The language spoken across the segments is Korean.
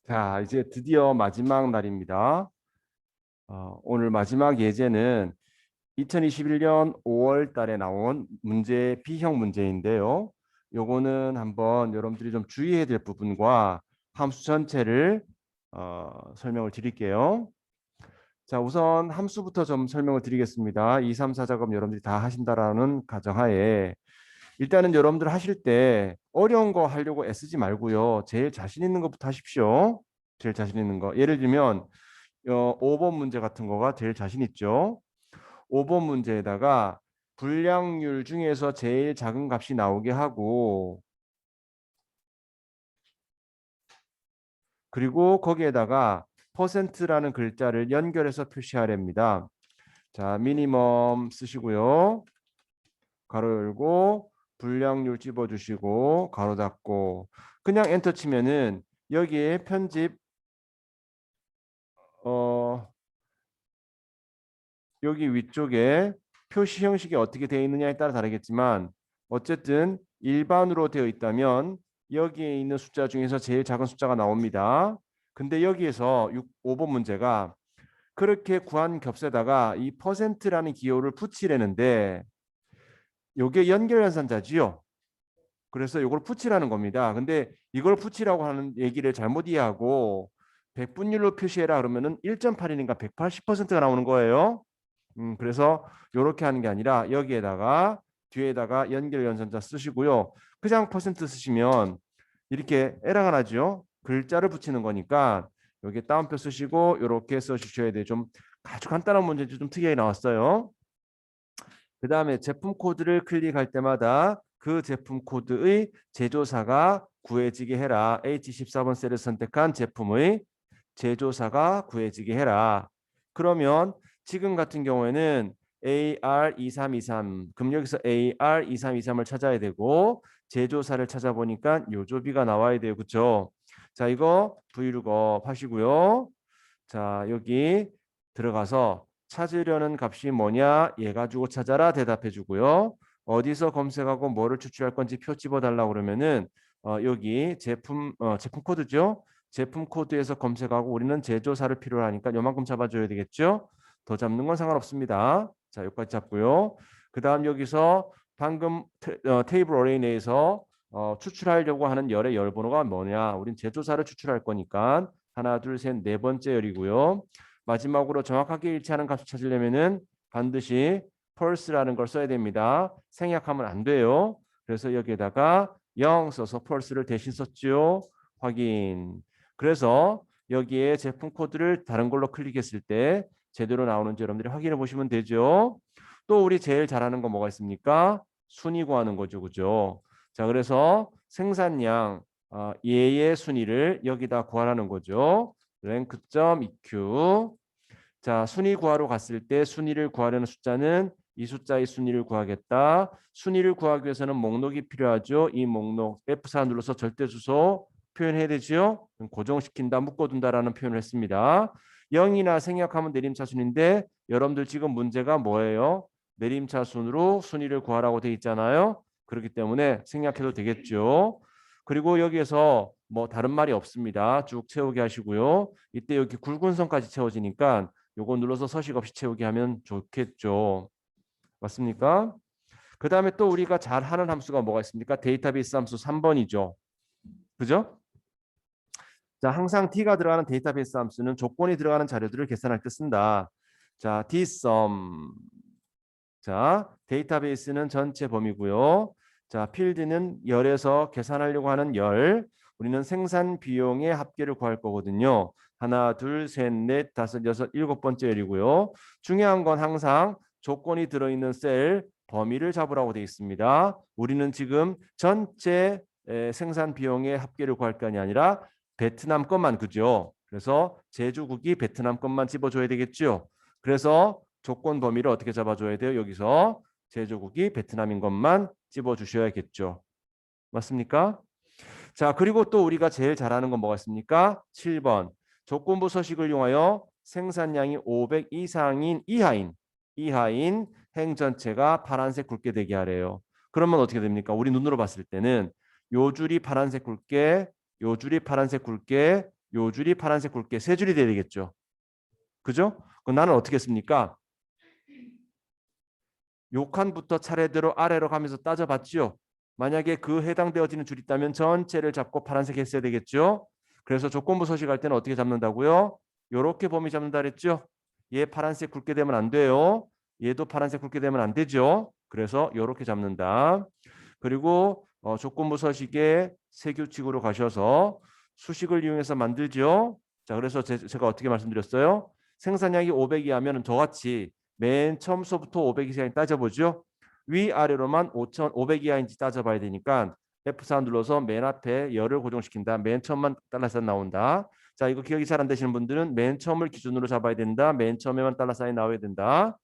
자, 이제 드디어 마지막 날입니다. 오늘 마지막 예제는 2021년 5월 달에 나온 문제, B형 문제인데요. 요거는 한번 여러분들이 좀 주의해야 될 부분과 함수 전체를 설명을 드릴게요. 자, 우선 함수부터 좀 설명을 드리겠습니다. 2, 3, 4 작업 여러분들이 다 하신다라는 가정하에 일단은 여러분들 하실 때 어려운 거 하려고 애쓰지 말고요. 제일 자신 있는 것부터 하십시오. 제일 자신 있는 거. 예를 들면 5번 문제 같은 거가 제일 자신 있죠. 5번 문제에다가 불량률 중에서 제일 작은 값이 나오게 하고 그리고 거기에다가 퍼센트라는 글자를 연결해서 표시하랍니다. 자, 미니멈 쓰시고요. 가로 열고 불량률 집어주시고 가로 닫고 그냥 엔터 치면은 여기에 편집 어 여기 위쪽에 표시 형식이 어떻게 되어 있느냐에 따라 다르겠지만 어쨌든 일반으로 되어 있다면 여기에 있는 숫자 중에서 제일 작은 숫자가 나옵니다. 근데 여기에서 5번 문제가 그렇게 구한 겹세다가 이 퍼센트라는 기호를 붙이려는데 요게 연결연산자지요. 그래서 이걸 붙이라는 겁니다. 근데 이걸 붙이라고 하는 얘기를 잘못 이해하고 백분율로 표시해라 그러면은 1.8이니까 180%가 나오는 거예요. 그래서 이렇게 하는 게 아니라 여기에다가 뒤에다가 연결 연산자 쓰시고요. 그냥 퍼센트 쓰시면 이렇게 에러가 나죠. 글자를 붙이는 거니까 여기 따옴표 쓰시고 이렇게 써주셔야 돼요. 좀 아주 간단한 문제지 좀 특이하게 나왔어요. 그 다음에 제품 코드를 클릭할 때마다 그 제품 코드의 제조사가 구해지게 해라. H14번 셀을 선택한 제품의 제조사가 구해지게 해라. 그러면 지금 같은 경우에는 AR2323 그럼 여기서 AR2323을 찾아야 되고 제조사를 찾아보니까 요조비가 나와야 돼요. 그렇죠? 자, 이거 브이로그 하시고요. 자, 여기 들어가서 찾으려는 값이 뭐냐? 얘 가지고 찾아라 대답해 주고요. 어디서 검색하고 뭐를 추출할 건지 표 집어 달라고 그러면은 여기 제품 코드죠. 제품 코드에서 검색하고 우리는 제조사를 필요로 하니까 요만큼 잡아줘야 되겠죠. 더 잡는 건 상관없습니다. 자, 여기까지 잡고요. 그 다음 여기서 방금 테이블 어레이 내에서 추출하려고 하는 열의 열 번호가 뭐냐? 우린 제조사를 추출할 거니까 하나, 둘, 셋, 네 번째 열이고요. 마지막으로 정확하게 일치하는 값을 찾으려면은 반드시 펄스라는 걸 써야 됩니다. 생략하면 안 돼요. 그래서 여기에다가 0 써서 펄스를 대신 썼죠. 확인. 그래서 여기에 제품 코드를 다른 걸로 클릭했을 때 제대로 나오는지 여러분들이 확인해 보시면 되죠. 또 우리 제일 잘하는 거 뭐가 있습니까? 순위 구하는 거죠. 그죠? 자, 그래서 생산량 얘의 순위를 여기다 구하라는 거죠. rank.eq. 자, 순위 구하러 갔을 때 순위를 구하려는 숫자는 이 숫자의 순위를 구하겠다. 순위를 구하기 위해서는 목록이 필요하죠. 이 목록 F4 눌러서 절대 주소 표현해야 되죠. 고정시킨다, 묶어둔다라는 표현을 했습니다. 0이나 생략하면 내림차순인데 여러분들 지금 문제가 뭐예요? 내림차순으로 순위를 구하라고 돼 있잖아요. 그렇기 때문에 생략해도 되겠죠. 그리고 여기에서 뭐 다른 말이 없습니다. 쭉 채우게 하시고요. 이때 여기 굵은 선까지 채워지니까 요거 눌러서 서식 없이 채우게 하면 좋겠죠. 맞습니까? 그 다음에 또 우리가 잘 하는 함수가 뭐가 있습니까? 데이터베이스 함수 3번이죠. 그죠? 자, 항상 T가 들어가는 데이터베이스 함수는 조건이 들어가는 자료들을 계산할 때 쓴다. 자, dsum. 자, 데이터베이스는 전체 범위고요. 자, 필드는 열에서 계산하려고 하는 열. 우리는 생산 비용의 합계를 구할 거거든요. 하나, 둘, 셋, 넷, 다섯, 여섯, 일곱 번째 열이고요. 중요한 건 항상 조건이 들어있는 셀 범위를 잡으라고 되어 있습니다. 우리는 지금 전체 생산 비용의 합계를 구할 게 아니라 베트남 것만 그죠? 그래서 제주국이 베트남 것만 집어줘야 되겠죠. 그래서 조건 범위를 어떻게 잡아줘야 돼요? 여기서 제조국이 베트남인 것만 집어주셔야겠죠. 맞습니까? 자, 그리고 또 우리가 제일 잘하는 건 뭐가 있습니까? 7번. 조건부 서식을 이용하여 생산량이 500 이상인 이하인 행 전체가 파란색 굵게 되게 하래요. 그러면 어떻게 됩니까? 우리 눈으로 봤을 때는 요 줄이 파란색 굵게, 요 줄이 파란색 굵게, 요 줄이 파란색 굵게 세 줄이 돼야 되겠죠. 그죠? 그럼 나는 어떻게 했습니까? 요 칸부터 차례대로 아래로 가면서 따져봤지요. 만약에 그 해당되어지는 줄이 있다면 전체를 잡고 파란색 했어야 되겠죠. 그래서 조건부 서식할 때는 어떻게 잡는다고요? 요렇게 범위 잡는다 그랬죠. 얘 파란색 굵게 되면 안 돼요. 얘도 파란색 굵게 되면 안 되죠. 그래서 요렇게 잡는다. 그리고 조건부 서식의 세규칙으로 가셔서 수식을 이용해서 만들죠. 자, 그래서 제가 어떻게 말씀드렸어요? 생산량이 500이 하면 저같이 맨 처음서부터 500 이상이 따져보죠. 위아래로만 500 이하인지 따져봐야 되니까 F4 눌러서 맨 앞에 열을 고정시킨다. 맨 처음만 달러사인 나온다. 자, 이거 기억이 잘 안 되시는 분들은 맨 처음을 기준으로 잡아야 된다. 맨 처음에만 달러사인 나와야 된다.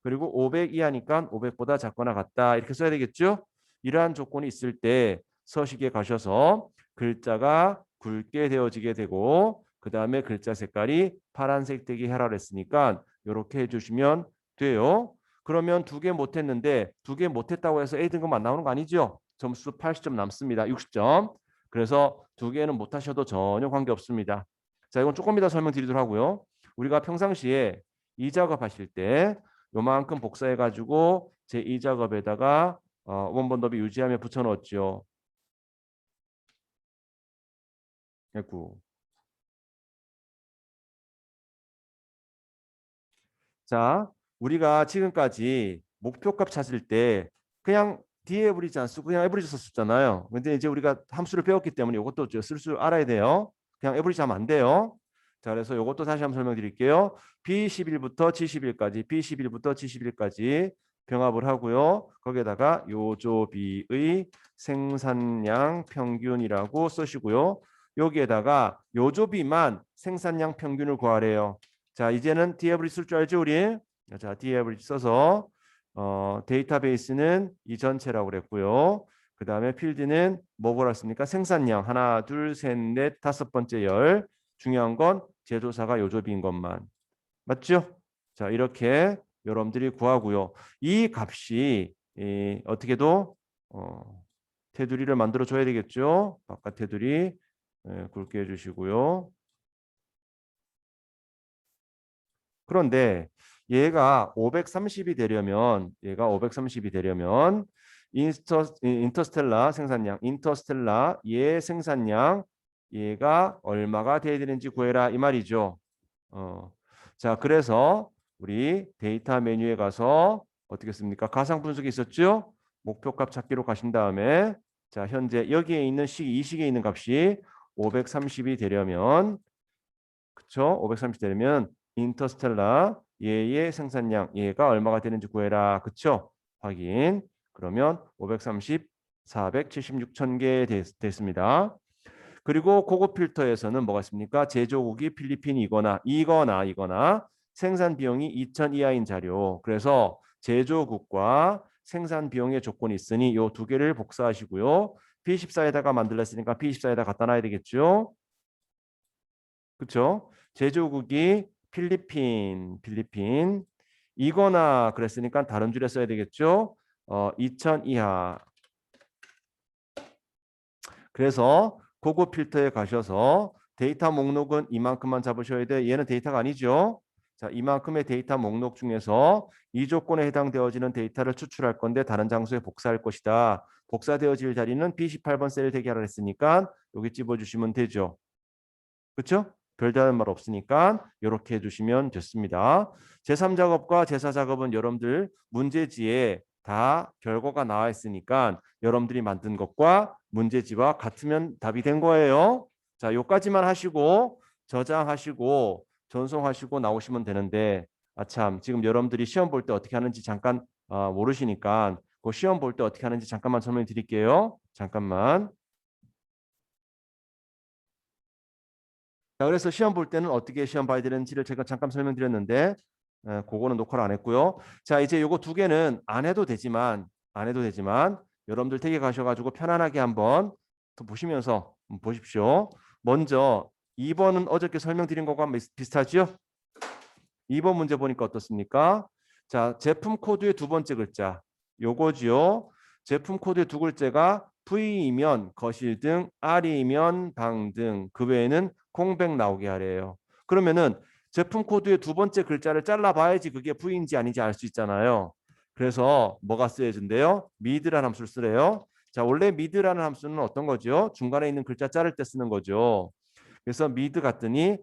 그리고 500 이하니까 500보다 작거나 같다. 이렇게 써야 되겠죠. 이러한 조건이 있을 때 서식에 가셔서 글자가 굵게 되어지게 되고 그 다음에 글자 색깔이 파란색 되게 하라 그랬으니까 이렇게 해주시면 돼요. 그러면 두 개 못했는데 두 개 못했다고 해서 A 등급 안 나오는 거 아니죠? 점수 80점 남습니다. 60점. 그래서 두 개는 못하셔도 전혀 관계없습니다. 자, 이건 조금 이따 설명드리도록 하고요. 우리가 평상시에 이 작업하실 때 요만큼 복사해가지고 제2 작업에다가 원본 너비 유지하며 붙여넣었죠. 아이고. 자, 우리가 지금까지 목표값 찾을 때 그냥 d에버리지 안 쓰고 그냥 에버리지 썼었잖아요. 근데 이제 우리가 함수를 배웠기 때문에 이것도 쓸 줄 알아야 돼요. 그냥 에버리지 하면 안 돼요. 자, 그래서 이것도 다시 한번 설명드릴게요. B11부터 G11까지, B11부터 G11까지 병합을 하고요. 거기에다가 요조비의 생산량 평균이라고 쓰시고요. 여기에다가 요조비만 생산량 평균을 구하래요. 자, 이제는 d에버리지 쓸 줄 알죠, 우리? 자, d에버리지 써서 데이터베이스는 이 전체라고 그랬고요. 그 다음에 필드는 뭐고 했습니까? 생산량 하나, 둘, 셋, 넷, 다섯 번째 열. 중요한 건 제조사가 요조비인 것만. 맞죠? 자, 이렇게 여러분들이 구하고요. 이 값이 어떻게도 테두리를 만들어 줘야 되겠죠. 바깥 테두리 굵게 해주시고요. 그런데 얘가 530이 되려면 인터스텔라 생산량, 인터스텔라 얘 생산량 얘가 얼마가 돼야 되는지 구해라 이 말이죠. 자, 그래서 우리 데이터 메뉴에 가서 어떻게 씁니까? 가상 분석이 있었죠? 목표값 찾기로 가신 다음에 자, 현재 여기에 있는 이 식에 있는 값이 530이 되려면 그쵸? 530 되려면 인터스텔라 얘의 생산량 얘가 얼마가 되는지 구해라. 그쵸? 확인. 그러면 530, 476천 개 됐습니다. 그리고 고급 필터에서는 뭐가 있습니까? 제조국이 필리핀이거나 이거나 생산 비용이 2천 이하인 자료. 그래서 제조국과 생산 비용의 조건이 있으니 이 두 개를 복사하시고요. P14에다가 만들었으니까 P14에다 갖다 놔야 되겠죠? 그렇죠? 제조국이 필리핀 이거나 그랬으니까 다른 줄에 써야 되겠죠? 2000 이하. 그래서 고급 필터에 가셔서 데이터 목록은 이만큼만 잡으셔야 돼. 얘는 데이터가 아니죠. 자, 이만큼의 데이터 목록 중에서 이 조건에 해당되어지는 데이터를 추출할 건데 다른 장소에 복사할 것이다. 복사되어질 자리는 B18번 셀 대기하라 했으니까 여기 집어주시면 되죠. 그렇죠? 별다른 말 없으니까 이렇게 해주시면 됐습니다. 제3작업과 제4작업은 여러분들 문제지에 다 결과가 나와 있으니까 여러분들이 만든 것과 문제지와 같으면 답이 된 거예요. 자, 요까지만 하시고 저장하시고 전송하시고 나오시면 되는데 참 지금 여러분들이 시험 볼 때 어떻게 하는지 잠깐 모르시니까 그 시험 볼 때 어떻게 하는지 잠깐만 설명 드릴게요. 잠깐만. 자, 그래서 시험 볼 때는 어떻게 시험 봐야 되는지를 제가 잠깐 설명드렸는데 그거는 녹화를 안 했고요. 자, 이제 요거 두 개는 안 해도 되지만 여러분들 댁에 가셔가지고 편안하게 한번 또 보시면서 보십시오. 먼저 2번은 어저께 설명드린 것과 비슷하죠? 2번 문제 보니까 어떻습니까? 자, 제품 코드의 두 번째 글자 요거지요. 제품 코드의 두 글자가 V이면 거실 등, R이면 방 등, 그 외에는 공백 나오게 하래요. 그러면은 제품 코드의 두 번째 글자를 잘라봐야지 그게 V인지 아닌지 알 수 있잖아요. 그래서 뭐가 쓰여진대요? mid라는 함수를 쓰래요. 자, 원래 mid라는 함수는 어떤 거죠? 중간에 있는 글자 자를 때 쓰는 거죠. 그래서 mid 갔더니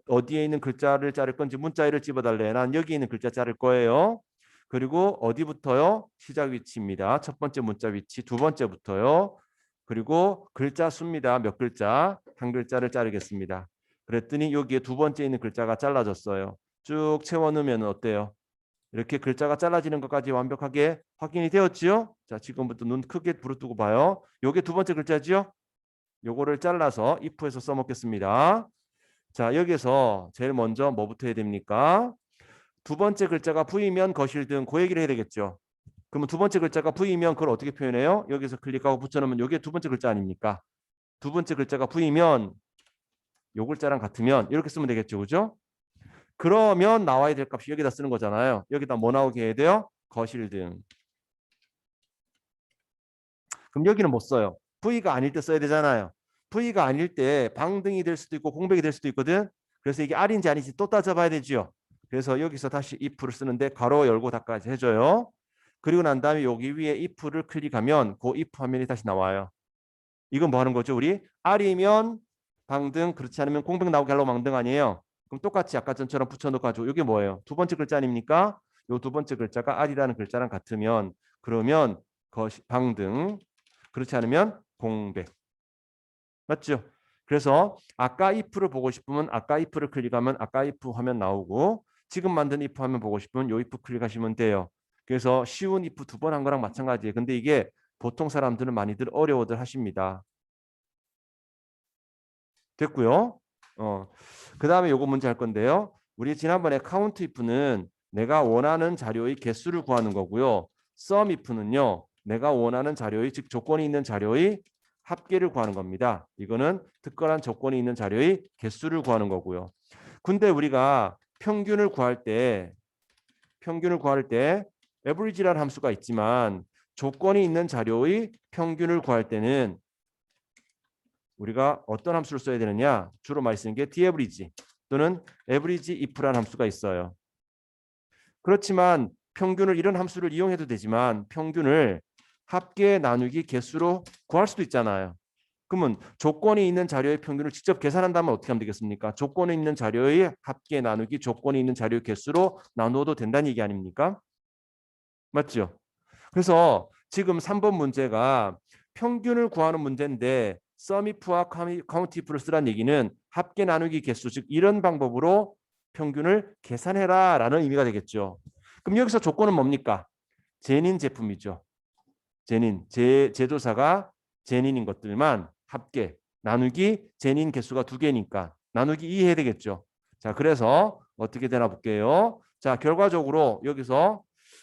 어디에 있는 글자를 자를 건지 문자열을 집어달래. 난 여기 있는 글자 자를 거예요. 그리고 어디부터요? 시작 위치입니다. 첫 번째 문자 위치, 두 번째부터요. 그리고 글자 수입니다. 몇 글자? 한 글자를 자르겠습니다. 그랬더니 여기에 두 번째 있는 글자가 잘라졌어요. 쭉 채워 넣으면 어때요? 이렇게 글자가 잘라지는 것까지 완벽하게 확인이 되었지요? 자, 지금부터 눈 크게 부릅뜨고 봐요. 요게 두 번째 글자지요? 요거를 잘라서 if에서 써먹겠습니다. 자, 여기서 제일 먼저 뭐부터 해야 됩니까? 두 번째 글자가 V면 거실등 그 얘기를 해야 되겠죠. 그러면 두 번째 글자가 V면 그걸 어떻게 표현해요? 여기서 클릭하고 붙여놓으면 이게 두 번째 글자 아닙니까? 두 번째 글자가 V면 요 글자랑 같으면 이렇게 쓰면 되겠죠. 그죠? 그러면 나와야 될 값이 여기다 쓰는 거잖아요. 여기다 뭐 나오게 해야 돼요? 거실등. 그럼 여기는 못 써요. V가 아닐 때 써야 되잖아요. V가 아닐 때 방등이 될 수도 있고 공백이 될 수도 있거든. 그래서 이게 R인지 아닌지 또 따져봐야 되죠. 그래서 여기서 다시 if를 쓰는데 가로 열고 닫까지 해줘요. 그리고 난 다음에 여기 위에 if를 클릭하면 그 if 화면이 다시 나와요. 이건 뭐 하는 거죠? 우리 R이면 방등, 그렇지 않으면 공백 나오게 하려고 망등 아니에요. 그럼 똑같이 아까 전처럼 붙여놓고 이게 뭐예요? 두 번째 글자 아닙니까? 요 두 번째 글자가 R이라는 글자랑 같으면 그러면 방등, 그렇지 않으면 공백. 맞죠? 그래서 아까 if를 보고 싶으면 아까 if를 클릭하면 아까 if 화면 나오고 지금 만든 if 화면 보고 싶으면 요 if 클릭하시면 돼요. 그래서 쉬운 if 두 번 한 거랑 마찬가지예요. 근데 이게 보통 사람들은 많이들 어려워들 하십니다. 됐고요. 그다음에 요거 문제 할 건데요. 우리 지난번에 count if는 내가 원하는 자료의 개수를 구하는 거고요. sum if는요. 내가 원하는 자료의 즉 조건이 있는 자료의 합계를 구하는 겁니다. 이거는 특별한 조건이 있는 자료의 개수를 구하는 거고요. 근데 우리가 평균을 구할 때 average라는 함수가 있지만 조건이 있는 자료의 평균을 구할 때는 우리가 어떤 함수를 써야 되느냐? 주로 많이 쓰는 게 daverage 또는 average if라는 함수가 있어요. 그렇지만 평균을 이런 함수를 이용해도 되지만 평균을 합계 나누기 개수로 구할 수도 있잖아요. 그러면 조건이 있는 자료의 평균을 직접 계산한다면 어떻게 하면 되겠습니까? 조건이 있는 자료의 합계 나누기 조건이 있는 자료의 개수로 나누어도 된다는 얘기 아닙니까? 맞죠? 그래서 지금 3번 문제가 평균을 구하는 문제인데 sumif와 countif를 쓰라는 얘기는 합계 나누기 개수 즉 이런 방법으로 평균을 계산해라 라는 의미가 되겠죠. 그럼 여기서 조건은 뭡니까? 제닌 제품이죠. 제닌 제조사가 제닌인 것들만 합계 나누기 제닌 개수가 2개니까 나누기 2 해야 되겠죠. 자, 그래서 어떻게 되나 볼게요. 자, 결과적으로 여기서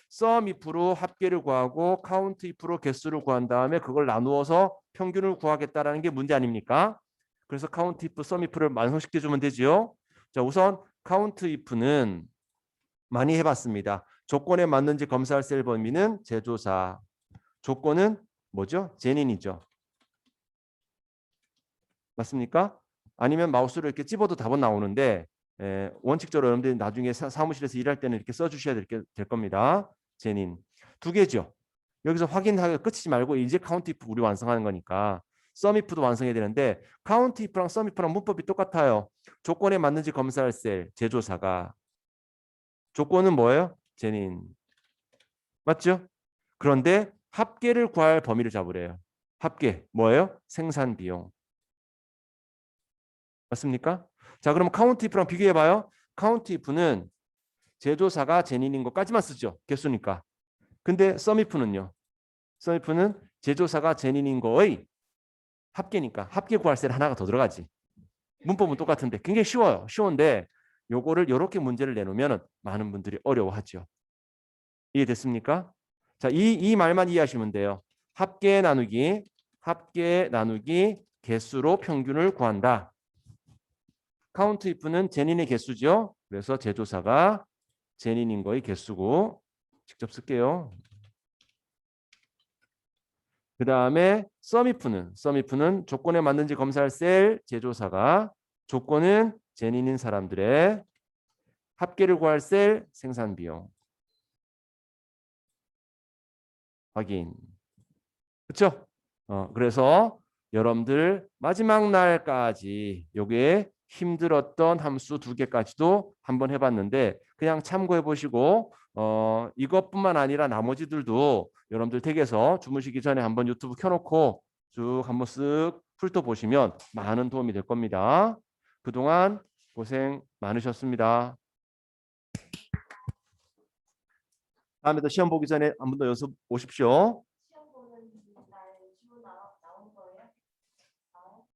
sum if로 합계를 구하고 count if로 개수를 구한 다음에 그걸 나누어서 평균을 구하겠다라는 게 문제 아닙니까? 그래서 count if, sum if를 완성시켜 주면 되지요. 자, 우선 count if는 많이 해봤습니다. 조건에 맞는지 검사할 셀 범위는 제조사. 조건은 뭐죠? 제닌이죠. 맞습니까? 아니면 마우스로 이렇게 찝어도 답은 나오는데 원칙적으로 여러분들이 나중에 사무실에서 일할 때는 이렇게 써주셔야 될 겁니다. 제닌. 두 개죠. 여기서 확인하기 끝이지 말고 이제 카운트 if 우리 완성하는 거니까 sum if도 완성해야 되는데 카운트 if랑 sum if랑 문법이 똑같아요. 조건에 맞는지 검사할 셀 제조사가. 조건은 뭐예요? 제닌. 맞죠? 그런데 합계를 구할 범위를 잡으래요. 합계 뭐예요? 생산 비용. 맞습니까? 자, 그럼 카운트 if랑 비교해 봐요. 카운트 if는 제조사가 제닌인 것까지만 쓰죠. 개수니까. 근데 sum if는요. sum if는 제조사가 제닌인 거의 합계니까 합계 구할 셀 하나가 더 들어가지. 문법은 똑같은데 굉장히 쉬워요. 쉬운데 요거를 이렇게 문제를 내놓으면 많은 분들이 어려워하죠. 이해됐습니까? 자, 이 말만 이해하시면 돼요. 합계 나누기 개수로 평균을 구한다. 카운트 if는 제닌의 개수죠. 그래서 제조사가 제닌인 거의 개수고 직접 쓸게요. 그 다음에 sum if는 조건에 맞는지 검사할 셀 제조사가 조건은 제니는 사람들의 합계를 구할 셀 생산 비용 확인. 그렇죠? 그래서 여러분들 마지막 날까지 요게 힘들었던 함수 2개까지도 한번 해봤는데 그냥 참고해 보시고 이것뿐만 아니라 나머지들도 여러분들 댁에서 주무시기 전에 한번 유튜브 켜놓고 쭉 한번 쓱 훑어보시면 많은 도움이 될 겁니다. 그동안 고생 많으셨습니다. 다음에도 시험 보기 전에 한 번 더 연습 오십시오.